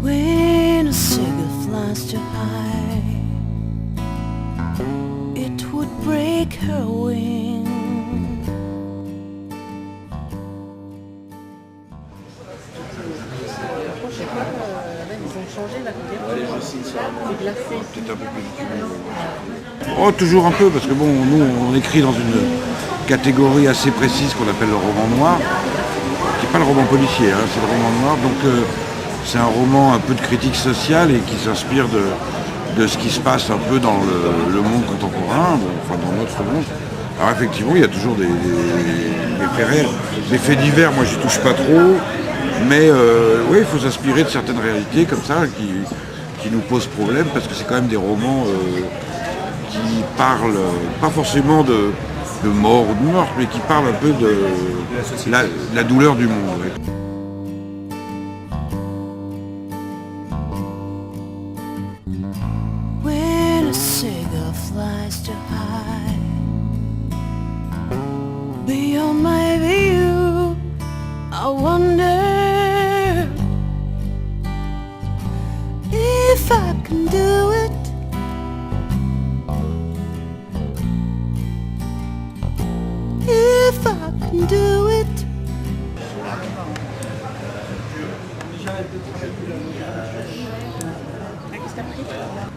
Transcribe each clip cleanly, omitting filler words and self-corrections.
When a seagull flies too high, it would break her wing. Oh, toujours un peu, parce que bon, nous on écrit dans une catégorie assez précise qu'on appelle le roman noir, qui n'est pas le roman policier, hein, c'est le roman noir, donc c'est un roman un peu de critique sociale et qui s'inspire de ce qui se passe un peu dans le monde contemporain, enfin dans notre monde. Alors effectivement, il y a toujours des faits réels. Les faits divers, moi j'y touche pas trop, mais oui, il faut s'inspirer de certaines réalités comme ça qui nous posent problème, parce que c'est quand même des romans qui parlent pas forcément de mort ou de meurtre, mais qui parlent un peu de la douleur du monde. Ouais. When a seagull flies too high, beyond my view, I wonder if I can do it. If I can do it.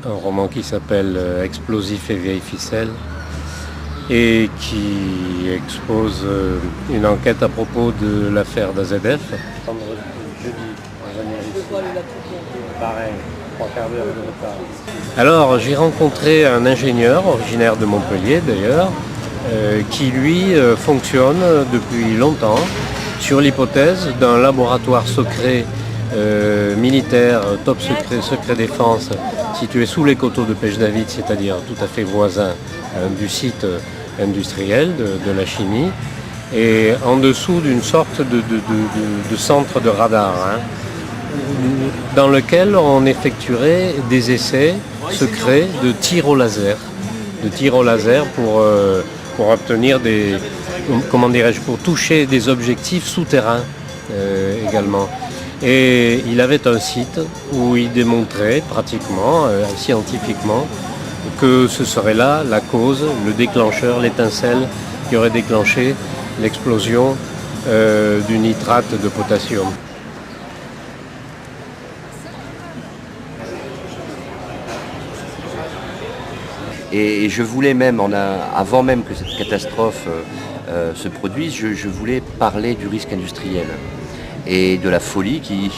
Un roman qui s'appelle Explosif et vieille ficelle et qui expose une enquête à propos de l'affaire d'AZF. Alors j'ai rencontré un ingénieur originaire de Montpellier d'ailleurs, qui lui fonctionne depuis longtemps sur l'hypothèse d'un laboratoire secret militaire, top secret défense, situé sous les coteaux de Pêche-David, c'est-à-dire tout à fait voisin du site industriel de la chimie, et en dessous d'une sorte de centre de radar, hein, dans lequel on effectuerait des essais secrets de tir au laser, pour obtenir pour toucher des objectifs souterrains également. Et il avait un site où il démontrait pratiquement, scientifiquement, que ce serait là la cause, le déclencheur, l'étincelle qui aurait déclenché l'explosion du nitrate de potassium. Et je voulais même, avant même que cette catastrophe se produise, je voulais parler du risque industriel et de la folie qui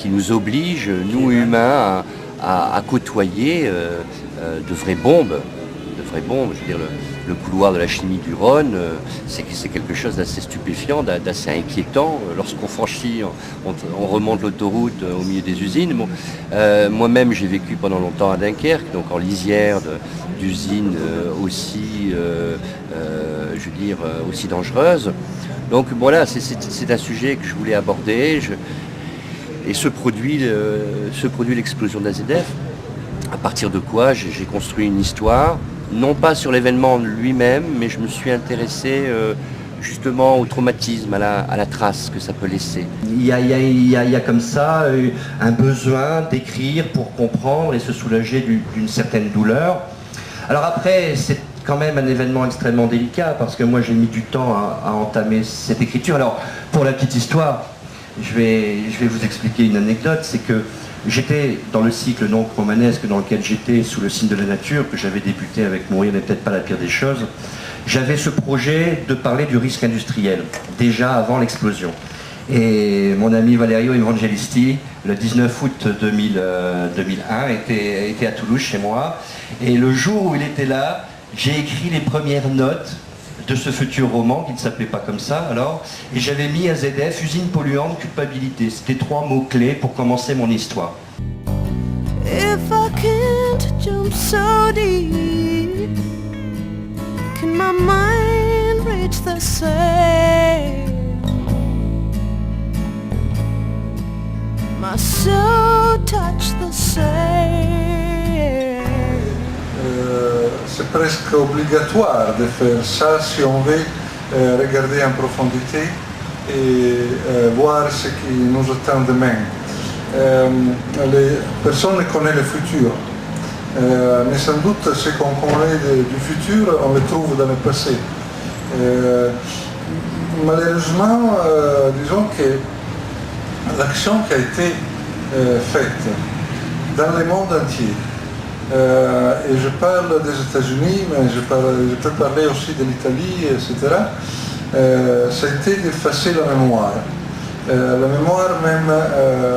nous oblige, nous humains, à côtoyer de vraies bombes. Je veux dire, le couloir de la chimie du Rhône, c'est quelque chose d'assez stupéfiant, d'assez inquiétant. Lorsqu'on franchit, on remonte l'autoroute au milieu des usines. Bon, moi-même, j'ai vécu pendant longtemps à Dunkerque, donc en lisière d'usines aussi, aussi dangereuses. Donc voilà, c'est un sujet que je voulais aborder. Et se produit l'explosion d'AZF, à partir de quoi j'ai construit une histoire, non pas sur l'événement lui-même, mais je me suis intéressé justement au traumatisme, à la trace que ça peut laisser. Il y a comme ça un besoin d'écrire pour comprendre et se soulager d'une certaine douleur. Alors après, c'est quand même un événement extrêmement délicat, parce que moi j'ai mis du temps à entamer cette écriture. Alors, pour la petite histoire, je vais vous expliquer une anecdote, c'est que j'étais dans le cycle non romanesque dans lequel j'étais sous le signe de la nature, que j'avais débuté avec Mourir n'est peut-être pas la pire des choses. J'avais ce projet de parler du risque industriel, déjà avant l'explosion. Et mon ami Valerio Evangelisti, le 19 août 2001, était à Toulouse chez moi. Et le jour où il était là, j'ai écrit les premières notes de ce futur roman, qui ne s'appelait pas comme ça alors, et j'avais mis AZF, usine polluante, culpabilité. C'était 3 mots-clés pour commencer mon histoire. If I can't jump so deep, can my mind reach the same? My soul touch the same. C'est presque obligatoire de faire ça si on veut regarder en profondité et voir ce qui nous attend demain. Personne ne connaît le futur, mais sans doute ce qu'on connaît du futur, on le trouve dans le passé. Malheureusement, disons que l'action qui a été faite dans le monde entier, et je parle des États-Unis, mais je peux parler aussi de l'Italie, etc., ça a été d'effacer la mémoire même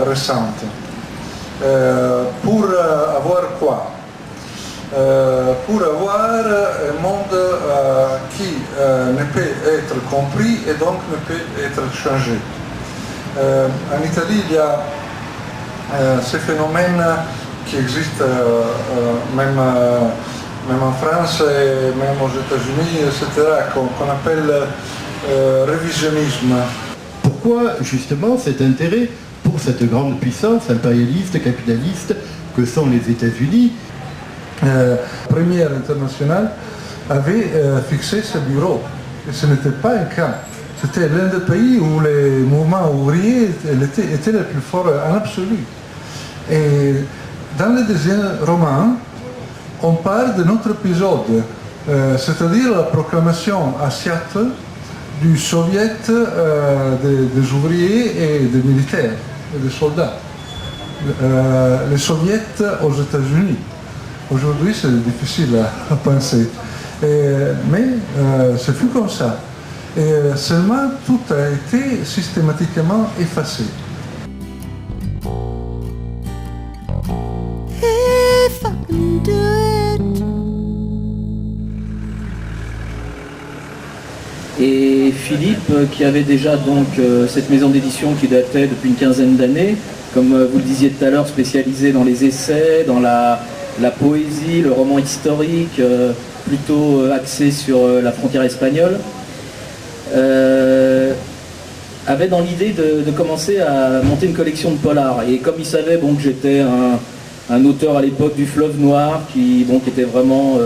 récente. Pour avoir quoi? Pour avoir un monde qui ne peut être compris et donc ne peut être changé. En Italie, il y a ce phénomène qui existe même en France et même aux États-Unis, etc., qu'on appelle révisionnisme. Pourquoi justement cet intérêt pour cette grande puissance impérialiste, capitaliste que sont les États-Unis? Première internationale avait fixé ce bureau, et ce n'était pas un cas. C'était l'un des pays où les mouvements ouvriers étaient les plus forts en absolu. Et dans le deuxième roman, on parle de notre épisode, c'est-à-dire la proclamation à Seattle du soviet des ouvriers et des militaires et des soldats. Les soviets aux États-Unis. Aujourd'hui, c'est difficile à penser. Mais ce fut comme ça. Et seulement tout a été systématiquement effacé. If I can do it. Et Philippe, qui avait déjà donc cette maison d'édition qui datait depuis une quinzaine d'années, comme vous le disiez tout à l'heure, spécialisée dans les essais, dans la poésie, le roman historique, plutôt axé sur la frontière espagnole, avait dans l'idée de commencer à monter une collection de polars. Et comme il savait que j'étais un auteur à l'époque du Fleuve Noir, qui était vraiment,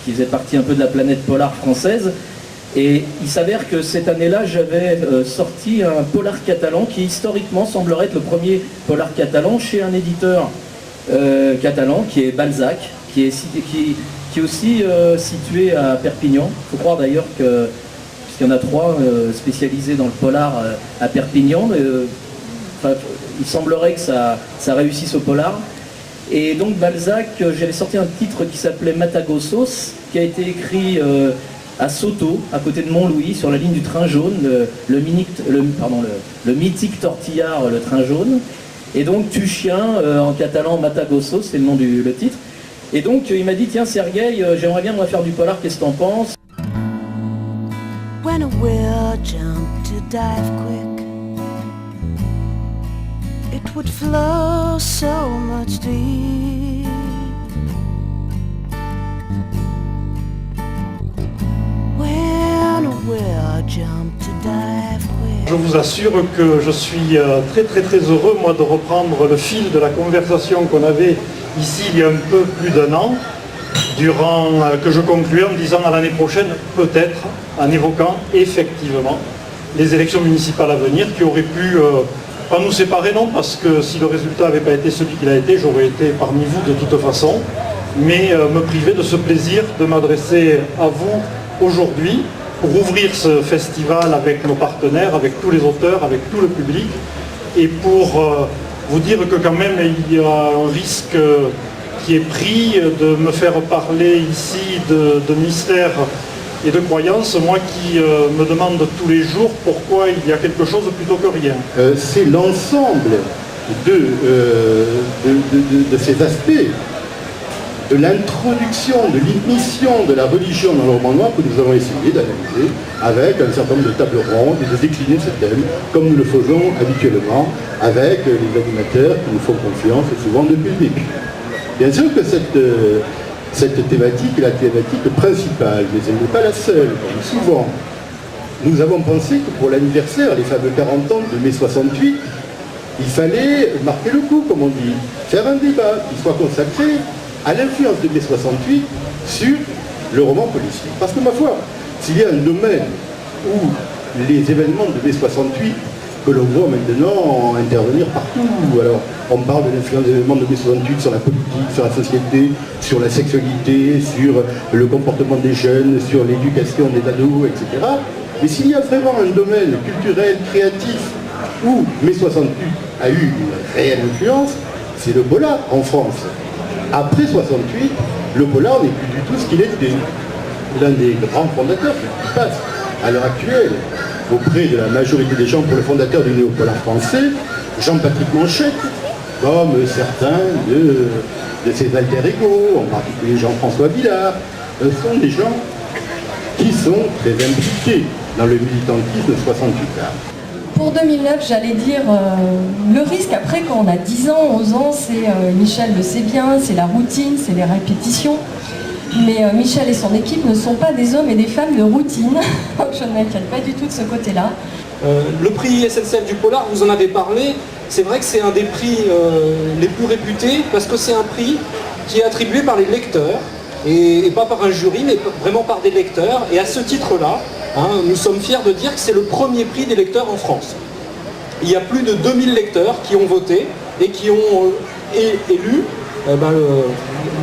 qui faisait partie un peu de la planète polar française, et il s'avère que cette année-là, j'avais sorti un polar catalan qui historiquement semblerait être le premier polar catalan chez un éditeur catalan qui est Balzac, qui est aussi situé à Perpignan. Il faut croire d'ailleurs que, puisqu'il y en a 3 spécialisés dans le polar à Perpignan, il semblerait que ça réussisse au polar. Et donc Balzac, j'avais sorti un titre qui s'appelait Matagosos, qui a été écrit à Soto, à côté de Montlouis, sur la ligne du train jaune, le mythique tortillard, le train jaune. Et donc tu chien, en catalan Matagosos, c'est le nom le titre. Et donc il m'a dit, tiens Sergueï, j'aimerais bien moi faire du polar, qu'est-ce que t'en penses? When a whale jumped to dive quick, it would flow so much deep. When a whale jumped to dive quick. Je vous assure que je suis très heureux, moi, de reprendre le fil de la conversation qu'on avait ici il y a un peu plus d'1 an, que je concluais en disant à l'année prochaine, peut-être, en évoquant effectivement les élections municipales à venir qui auraient pu pas nous séparer, non, parce que si le résultat n'avait pas été celui qu'il a été, j'aurais été parmi vous de toute façon, mais me priver de ce plaisir de m'adresser à vous aujourd'hui pour ouvrir ce festival avec nos partenaires, avec tous les auteurs, avec tout le public, et pour vous dire que quand même il y a un risque qui est pris de me faire parler ici de mystère et de croyances, moi qui me demande tous les jours pourquoi il y a quelque chose plutôt que rien. C'est l'ensemble de ces aspects de l'introduction, de l'ignition de la religion dans le roman noir que nous avons essayé d'analyser avec un certain nombre de tables rondes et de décliner ce thème, comme nous le faisons habituellement avec les animateurs qui nous font confiance souvent depuis le début. Bien sûr que cette thématique est la thématique principale, mais elle n'est pas la seule, comme souvent. Nous avons pensé que pour l'anniversaire, les fameux 40 ans de mai 68, il fallait marquer le coup, comme on dit, faire un débat qui soit consacré à l'influence de mai 68 sur le roman policier. Parce que ma foi, s'il y a un domaine où les événements de mai 68 que l'on voit maintenant intervenir partout, alors on parle de l'influence des événements de mai 68 sur la politique, sur la société, sur la sexualité, sur le comportement des jeunes, sur l'éducation des ados, etc. Mais s'il y a vraiment un domaine culturel, créatif, où mai 68 a eu une réelle influence, c'est le polar en France. Après 68, le polar n'est plus du tout ce qu'il était. L'un des grands fondateurs qui passe à l'heure actuelle auprès de la majorité des gens pour le fondateur du néo-polar français, Jean-Patrick Manchette, comme certains de ses alter-ego, en particulier Jean-François Villard, sont des gens qui sont très impliqués dans le militantisme 68-là. Pour 2009, j'allais dire, le risque après quand on a 10 ans, 11 ans, c'est, Michel le sait bien, c'est la routine, c'est les répétitions. Mais Michel et son équipe ne sont pas des hommes et des femmes de routine. Je ne m'inquiète pas du tout de ce côté-là. Le prix SNCF du Polar, vous en avez parlé, c'est vrai que c'est un des prix les plus réputés parce que c'est un prix qui est attribué par les lecteurs et pas par un jury, mais vraiment par des lecteurs. Et à ce titre-là, nous sommes fiers de dire que c'est le premier prix des lecteurs en France. Il y a plus de 2000 lecteurs qui ont voté et qui ont élu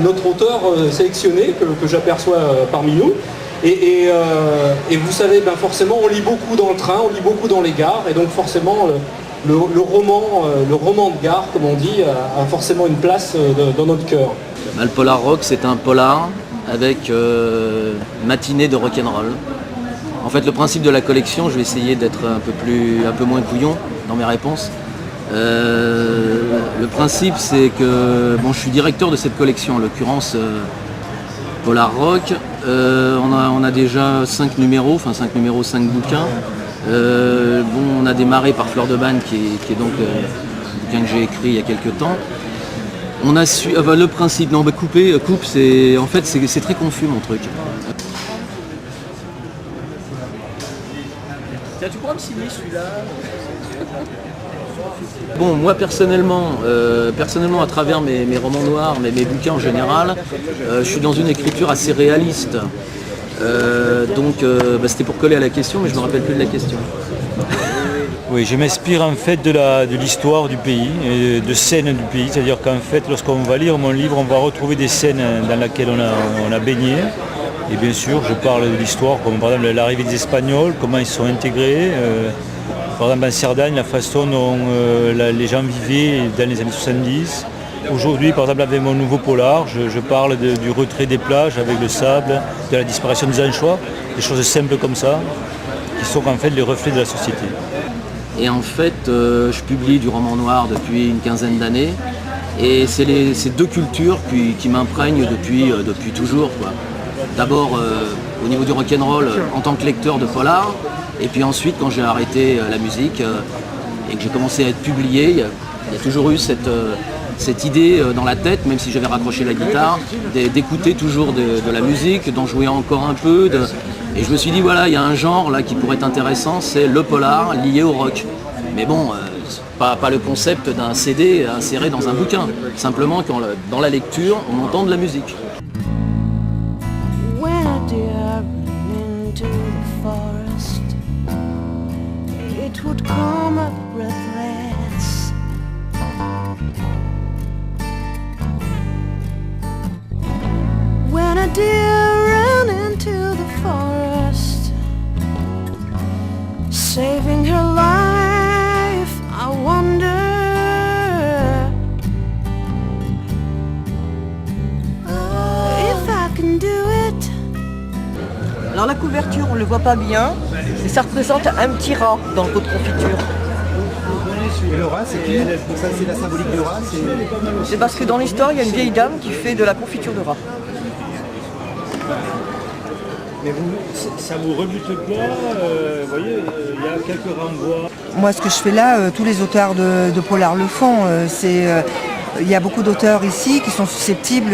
notre auteur sélectionné, que j'aperçois parmi nous. Et vous savez, forcément, on lit beaucoup dans le train, on lit beaucoup dans les gares, et donc forcément, le roman de gare, comme on dit, a forcément une place dans notre cœur. Le Polar Rock, c'est un polar avec matinée de rock'n'roll. En fait, le principe de la collection, je vais essayer d'être un peu moins couillon dans mes réponses. Le principe, c'est que je suis directeur de cette collection, en l'occurrence Polar Rock. On a déjà 5 numéros, 5 bouquins. On a démarré par Fleur de Banne, qui est donc un bouquin que j'ai écrit il y a quelques temps. On a su, le principe, coupe, c'est en fait c'est très confus mon truc. Tiens, tu pourras me signer celui-là? Bon, moi personnellement, à travers mes romans noirs, mes bouquins en général, je suis dans une écriture assez réaliste. C'était pour coller à la question, mais je ne me rappelle plus de la question. Oui, je m'inspire en fait de l'histoire du pays, et de scènes du pays. C'est-à-dire qu'en fait, lorsqu'on va lire mon livre, on va retrouver des scènes dans lesquelles on a baigné. Et bien sûr, je parle de l'histoire, comme par exemple l'arrivée des Espagnols, comment ils sont intégrés. Par exemple en Cerdagne, la façon dont les gens vivaient dans les années 70. Aujourd'hui, par exemple, avec mon nouveau polar, je parle du retrait des plages avec le sable, de la disparition des anchois, des choses simples comme ça, qui sont en fait les reflets de la société. Et en fait, je publie du roman noir depuis une quinzaine d'années. Et c'est ces deux cultures qui m'imprègnent depuis toujours, quoi. D'abord au niveau du rock'n'roll en tant que lecteur de polar, et puis ensuite quand j'ai arrêté la musique et que j'ai commencé à être publié, il y a toujours eu cette idée dans la tête, même si j'avais raccroché la guitare, d'écouter toujours de la musique, d'en jouer encore un peu. Et je me suis dit, voilà, il y a un genre là qui pourrait être intéressant, c'est le polar lié au rock. Mais bon, pas le concept d'un CD inséré dans un bouquin. Simplement, dans la lecture, on entend de la musique. When a deer ran into the forest, it would come up breathless. When a deer ran into the forest, saving her life, I wonder if I can do it. Alors la couverture, on ne le voit pas bien, et ça représente un petit rat dans le pot de confiture. Et le rat, c'est qui? Ça, c'est la symbolique du rat. C'est parce que dans l'histoire, il y a une vieille dame qui fait de la confiture de rat. Mais ça vous rebute pas, vous voyez, il y a quelques renvois. Moi, ce que je fais là, tous les auteurs de polar le font. Il y a beaucoup d'auteurs ici qui sont susceptibles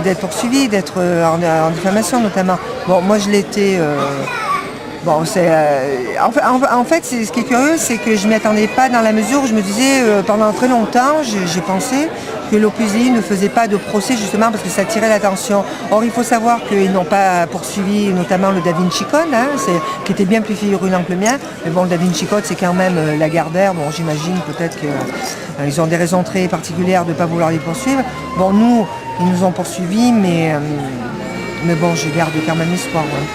d'être poursuivis, d'être en diffamation notamment. Bon, moi je l'étais. En fait, ce qui est curieux, c'est que je ne m'y attendais pas dans la mesure où je me disais, pendant très longtemps, j'ai pensé que l'OPUSI ne faisait pas de procès justement parce que ça attirait l'attention. Or, il faut savoir qu'ils n'ont pas poursuivi notamment le Da Vinci Code, qui était bien plus virulent que le mien. Mais bon, le Da Vinci Code, c'est quand même Lagardère. Bon, j'imagine peut-être qu'ils ont des raisons très particulières de ne pas vouloir les poursuivre. Bon, nous, ils nous ont poursuivis, mais bon, je garde quand même espoir. Ouais.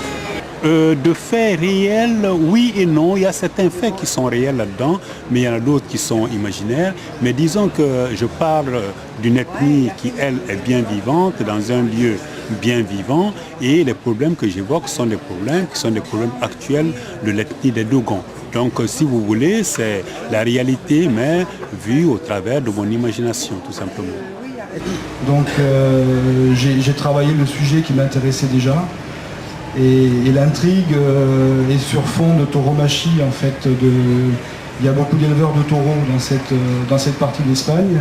De faits réels, oui et non. Il y a certains faits qui sont réels là-dedans, mais il y en a d'autres qui sont imaginaires. Mais disons que je parle d'une ethnie qui, elle, est bien vivante, dans un lieu bien vivant, et les problèmes que j'évoque sont des problèmes qui sont des problèmes actuels de l'ethnie des Dogons. Donc, si vous voulez, c'est la réalité, mais vue au travers de mon imagination, tout simplement. Donc, j'ai travaillé le sujet qui m'intéressait déjà. Et l'intrigue est sur fond de tauromachie en fait. Il y a beaucoup d'éleveurs de taureaux dans cette partie d'Espagne.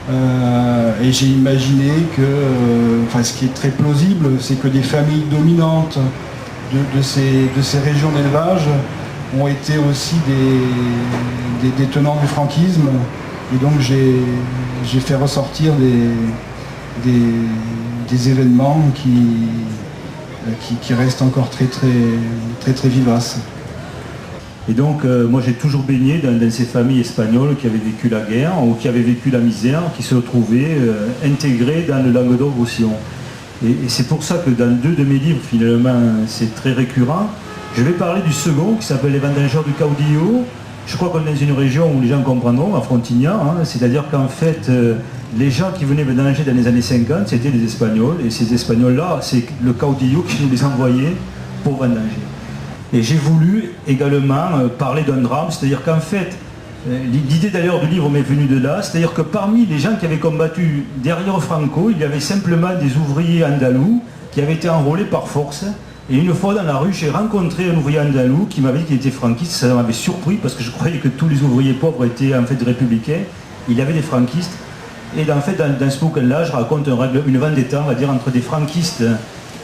Et j'ai imaginé que, ce qui est très plausible, c'est que des familles dominantes de ces régions d'élevage ont été aussi des tenants du franquisme. Et donc j'ai fait ressortir des événements qui reste encore très vivace. Et donc moi j'ai toujours baigné dans ces familles espagnoles qui avaient vécu la guerre ou qui avaient vécu la misère, qui se retrouvaient intégrées dans le Languedoc-Roussillon. Et c'est pour ça que dans 2 de mes livres, finalement, c'est très récurrent. Je vais parler du second qui s'appelle Les Vendangeurs du Caudillo. Je crois qu'on est dans une région où les gens comprendront, à Frontignan, c'est-à-dire qu'en fait, les gens qui venaient vendanger dans les années 50, c'était des Espagnols, et ces Espagnols-là, c'est le Caudillo qui nous les envoyait pour vendanger. Et j'ai voulu également parler d'un drame, c'est-à-dire qu'en fait, l'idée d'ailleurs du livre m'est venue de là, c'est-à-dire que parmi les gens qui avaient combattu derrière Franco, il y avait simplement des ouvriers andalous qui avaient été enrôlés par force. Et une fois dans la rue, j'ai rencontré un ouvrier andalou qui m'avait dit qu'il était franquiste. Ça m'avait surpris parce que je croyais que tous les ouvriers pauvres étaient en fait républicains. Il y avait des franquistes. Et en fait, dans ce bouquin-là, je raconte une vendetta, on va dire, entre des franquistes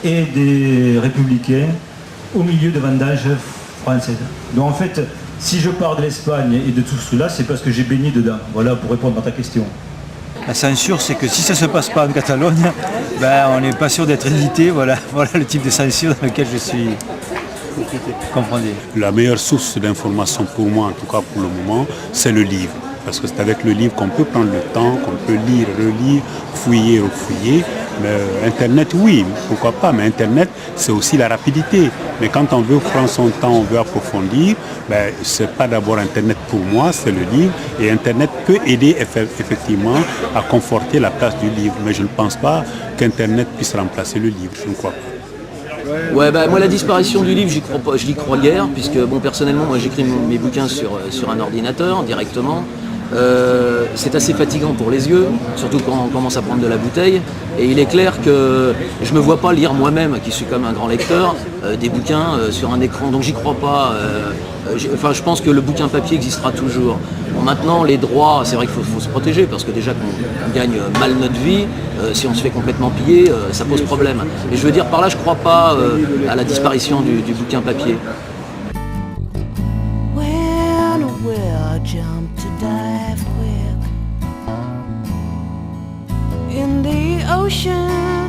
et des républicains au milieu de vendanges françaises. Donc en fait, si je parle de l'Espagne et de tout cela, c'est parce que j'ai baigné dedans. Voilà, pour répondre à ta question. La censure, c'est que si ça ne se passe pas en Catalogne, on n'est pas sûr d'être édité. Voilà le type de censure dans lequel je suis confronté. La meilleure source d'information pour moi, en tout cas pour le moment, c'est le livre. Parce que c'est avec le livre qu'on peut prendre le temps, qu'on peut lire, relire, fouiller, refouiller. Mais Internet, oui, pourquoi pas, mais Internet, c'est aussi la rapidité. Mais quand on veut prendre son temps, on veut approfondir, ce n'est pas d'abord Internet pour moi, c'est le livre. Et Internet peut aider effectivement à conforter la place du livre. Mais je ne pense pas qu'Internet puisse remplacer le livre, je ne crois pas. Ouais, moi la disparition du livre, je n'y crois guère, puisque personnellement, moi j'écris mes bouquins sur un ordinateur directement. C'est assez fatigant pour les yeux, surtout quand on commence à prendre de la bouteille. Et il est clair que je ne me vois pas lire moi-même, qui suis comme un grand lecteur, des bouquins sur un écran. Donc j'y crois pas. Je pense que le bouquin papier existera toujours. Bon, maintenant, les droits, c'est vrai qu'il faut se protéger, parce que déjà qu'on gagne mal notre vie, si on se fait complètement piller, ça pose problème. Et je veux dire, par là, je ne crois pas à la disparition du bouquin papier. In the ocean